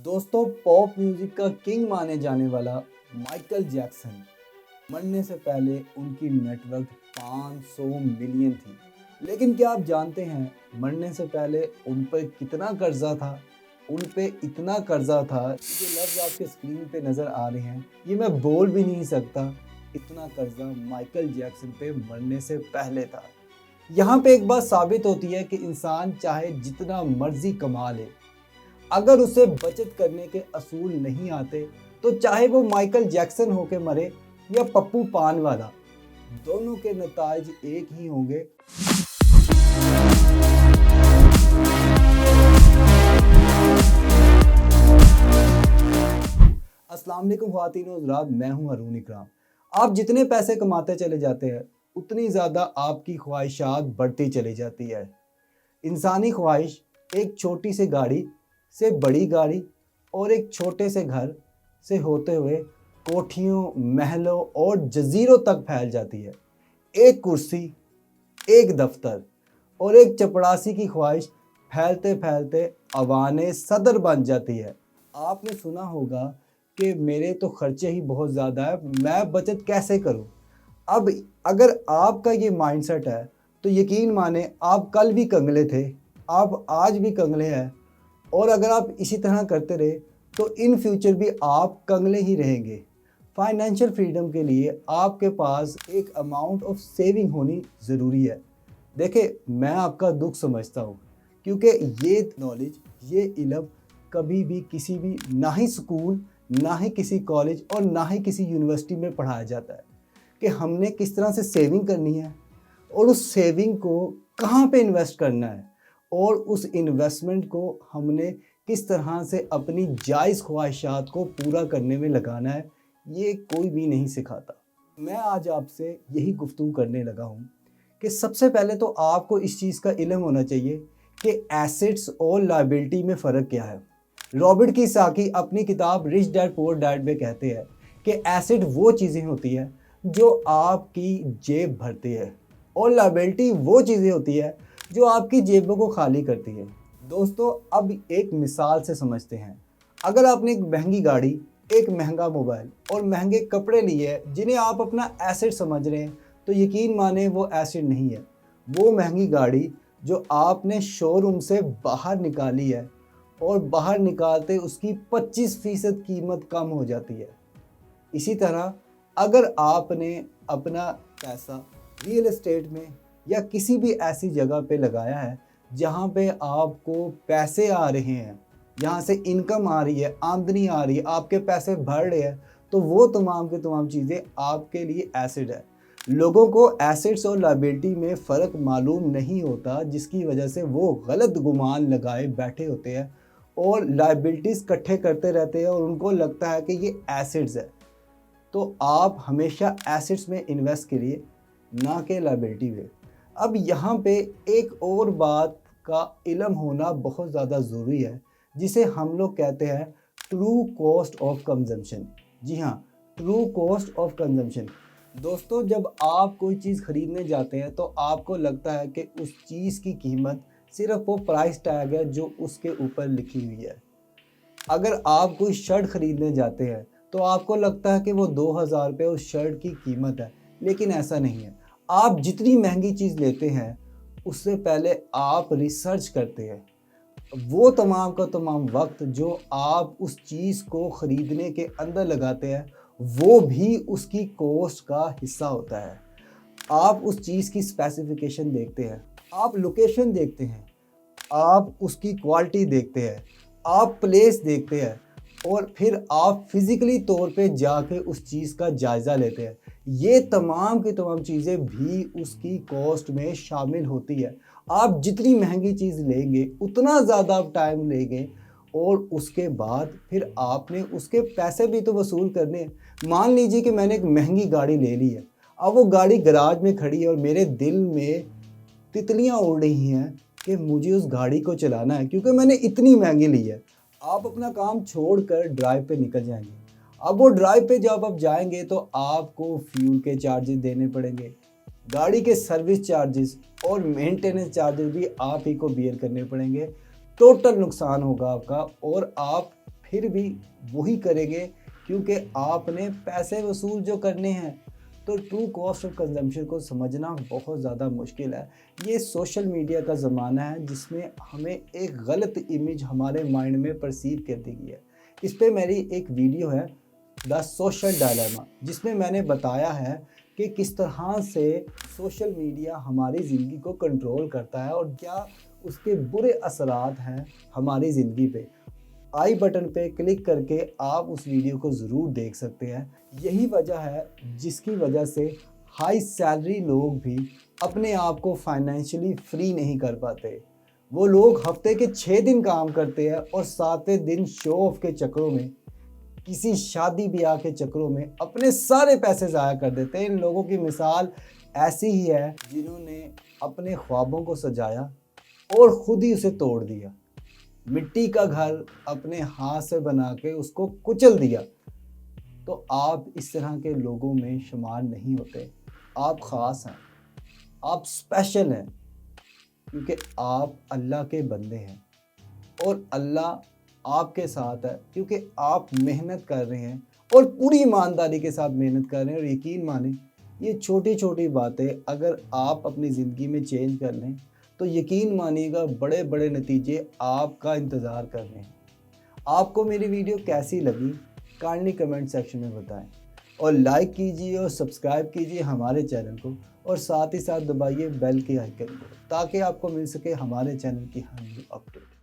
दोस्तों, pop music का king माने जाने वाला माइकल जैक्सन मरने से पहले उनकी नेटवर्थ 500 मिलियन थी। लेकिन क्या आप जानते हैं मरने से पहले उन पर कितना कर्जा था? उन पे इतना कर्जा था, जो लफ्ज़ आपके स्क्रीन पे नज़र आ रहे हैं ये मैं बोल भी नहीं सकता। इतना कर्जा माइकल जैक्सन पे मरने से पहले था। यहाँ पे एक बात साबित होती है कि इंसान चाहे जितना मर्जी कमा ले, अगर उसे बचत करने के असूल नहीं आते तो चाहे वो माइकल जैक्सन होके मरे या पप्पू पान वाला, दोनों के नताज एक ही होंगे। अस्सलाम वालेकुम ख्वातीन और हज़रात, मैं हूं अरून इकराम। आप जितने पैसे कमाते चले जाते हैं उतनी ज़्यादा आपकी ख्वाहिशात बढ़ती चली जाती है। इंसानी ख्वाहिश एक छोटी सी गाड़ी से बड़ी गाड़ी और एक छोटे से घर से होते हुए कोठियों, महलों और जजीरों तक फैल जाती है। एक कुर्सी, एक दफ्तर और एक चपड़ासी की ख्वाहिश फैलते फैलते अवाने सदर बन जाती है। आपने सुना होगा कि मेरे तो खर्चे ही बहुत ज़्यादा है, मैं बचत कैसे करूं? अब अगर आपका ये माइंडसेट है तो यकीन माने आप कल भी कंगले थे, आप आज भी कंगले हैं, और अगर आप इसी तरह करते रहे तो इन फ्यूचर भी आप कंगले ही रहेंगे। फाइनेंशियल फ्रीडम के लिए आपके पास एक अमाउंट ऑफ सेविंग होनी ज़रूरी है। देखिए, मैं आपका दुख समझता हूँ, क्योंकि ये नॉलेज, ये इल्म कभी भी किसी भी ना ही स्कूल, ना ही किसी कॉलेज और ना ही किसी यूनिवर्सिटी में पढ़ाया जाता है कि हमने किस तरह से सेविंग करनी है और उस सेविंग को कहाँ पे इन्वेस्ट करना है और उस इन्वेस्टमेंट को हमने किस तरह से अपनी जायज़ ख्वाहिशात को पूरा करने में लगाना है, ये कोई भी नहीं सिखाता। मैं आज आपसे यही गुफ्तगू करने लगा हूँ कि सबसे पहले तो आपको इस चीज़ का इल्म होना चाहिए कि एसेट्स और लायबिलिटी में फ़र्क क्या है। रॉबर्ट कियोसाकी अपनी किताब रिच डैड पुअर डैड में कहते हैं कि एसेट वो चीज़ें होती है जो आपकी जेब भरती है और लायबिलिटी वो चीज़ें होती है जो आपकी जेबों को खाली करती है। दोस्तों, अब एक मिसाल से समझते हैं। अगर आपने एक महंगी गाड़ी, एक महंगा मोबाइल और महंगे कपड़े लिए हैं जिन्हें आप अपना एसेट समझ रहे हैं, तो यकीन माने वो एसेट नहीं है। वो महंगी गाड़ी जो आपने शोरूम से बाहर निकाली है और बाहर निकालते उसकी 25% कीमत कम हो जाती है। इसी तरह अगर आपने अपना पैसा रियल एस्टेट में या किसी भी ऐसी जगह पे लगाया है जहाँ पे आपको पैसे आ रहे हैं, जहाँ से इनकम आ रही है, आमदनी आ रही है, आपके पैसे बढ़ रहे हैं, तो वो तमाम के तमाम चीज़ें आपके लिए एसेट है। लोगों को एसेट्स और लायबिलिटी में फ़र्क मालूम नहीं होता, जिसकी वजह से वो गलत गुमान लगाए बैठे होते हैं और लायबिलिटीज़ इकट्ठे करते रहते हैं और उनको लगता है कि ये एसेट्स है। तो आप हमेशा एसेट्स में इन्वेस्ट करिए, ना कि लायबिलिटी में। अब यहाँ पे एक और बात का इल्म होना बहुत ज़्यादा ज़रूरी है, जिसे हम लोग कहते हैं ट्रू कॉस्ट ऑफ कंजम्पशन। जी हाँ, ट्रू कॉस्ट ऑफ कंजम्पशन। दोस्तों, जब आप कोई चीज़ ख़रीदने जाते हैं तो आपको लगता है कि उस चीज़ की कीमत सिर्फ वो प्राइस टैग है जो उसके ऊपर लिखी हुई है। अगर आप कोई शर्ट ख़रीदने जाते हैं तो आपको लगता है कि वो 2000 रुपये उस शर्ट की कीमत है, लेकिन ऐसा नहीं है। आप जितनी महंगी चीज़ लेते हैं उससे पहले आप रिसर्च करते हैं। वो तमाम का तमाम वक्त जो आप उस चीज़ को ख़रीदने के अंदर लगाते हैं वो भी उसकी कॉस्ट का हिस्सा होता है। आप उस चीज़ की स्पेसिफिकेशन देखते हैं, आप लोकेशन देखते हैं, आप उसकी क्वालिटी देखते हैं, आप प्लेस देखते हैं और फिर आप फिज़िकली तौर पे जाके उस चीज़ का जायज़ा लेते हैं। ये तमाम की तमाम चीज़ें भी उसकी कॉस्ट में शामिल होती है। आप जितनी महंगी चीज़ लेंगे उतना ज़्यादा आप टाइम लेंगे और उसके बाद फिर आपने उसके पैसे भी तो वसूल करने हैं। मान लीजिए कि मैंने एक महंगी गाड़ी ले ली है, अब वो गाड़ी गराज में खड़ी है और मेरे दिल में तितलियाँ उड़ रही हैं कि मुझे उस गाड़ी को चलाना है क्योंकि मैंने इतनी महंगी ली है। आप अपना काम छोड़कर ड्राइव पे निकल जाएंगे। अब वो ड्राइव पे जब आप जाएंगे तो आपको फ्यूल के चार्जेस देने पड़ेंगे, गाड़ी के सर्विस चार्जेस और मेंटेनेंस चार्जेस भी आप ही को बियर करने पड़ेंगे। टोटल नुकसान होगा आपका और आप फिर भी वही करेंगे क्योंकि आपने पैसे वसूल जो करने हैं। तो ट्रू कॉस्ट ऑफ कंजम्पशन को समझना बहुत ज़्यादा मुश्किल है। ये सोशल मीडिया का ज़माना है जिसमें हमें एक गलत इमेज हमारे माइंड में परसीव कर दी गई है। इस पे मेरी एक वीडियो है द सोशल डायलेमा, जिसमें मैंने बताया है कि किस तरह से सोशल मीडिया हमारी ज़िंदगी को कंट्रोल करता है और क्या उसके बुरे असरात हैं हमारी ज़िंदगी पे। आई बटन पे क्लिक करके आप उस वीडियो को ज़रूर देख सकते हैं। यही वजह है जिसकी वजह से हाई सैलरी लोग भी अपने आप को फाइनेंशियली फ्री नहीं कर पाते। वो लोग हफ्ते के 6 दिन काम करते हैं और 7वें दिन शो ऑफ के चक्करों में, किसी शादी ब्याह के चक्करों में अपने सारे पैसे ज़ाया कर देते हैं। इन लोगों की मिसाल ऐसी ही है जिन्होंने अपने ख्वाबों को सजाया और ख़ुद ही उसे तोड़ दिया। मिट्टी का घर अपने हाथ से बना के उसको कुचल दिया। तो आप इस तरह के लोगों में शुमार नहीं होते। आप ख़ास हैं, आप स्पेशल हैं, क्योंकि आप अल्लाह के बंदे हैं और अल्लाह आपके साथ है क्योंकि आप मेहनत कर रहे हैं और पूरी ईमानदारी के साथ मेहनत कर रहे हैं। और यकीन माने, ये छोटी छोटी बातें अगर आप अपनी ज़िंदगी में चेंज कर लें तो यकीन मानिएगा बड़े बड़े नतीजे आपका इंतज़ार कर रहे हैं। आपको मेरी वीडियो कैसी लगी काइंडली कमेंट सेक्शन में बताएं और लाइक कीजिए और सब्सक्राइब कीजिए हमारे चैनल को और साथ ही साथ दबाइए बेल के आइकन को ताकि आपको मिल सके हमारे चैनल की हर न्यू अपडेट।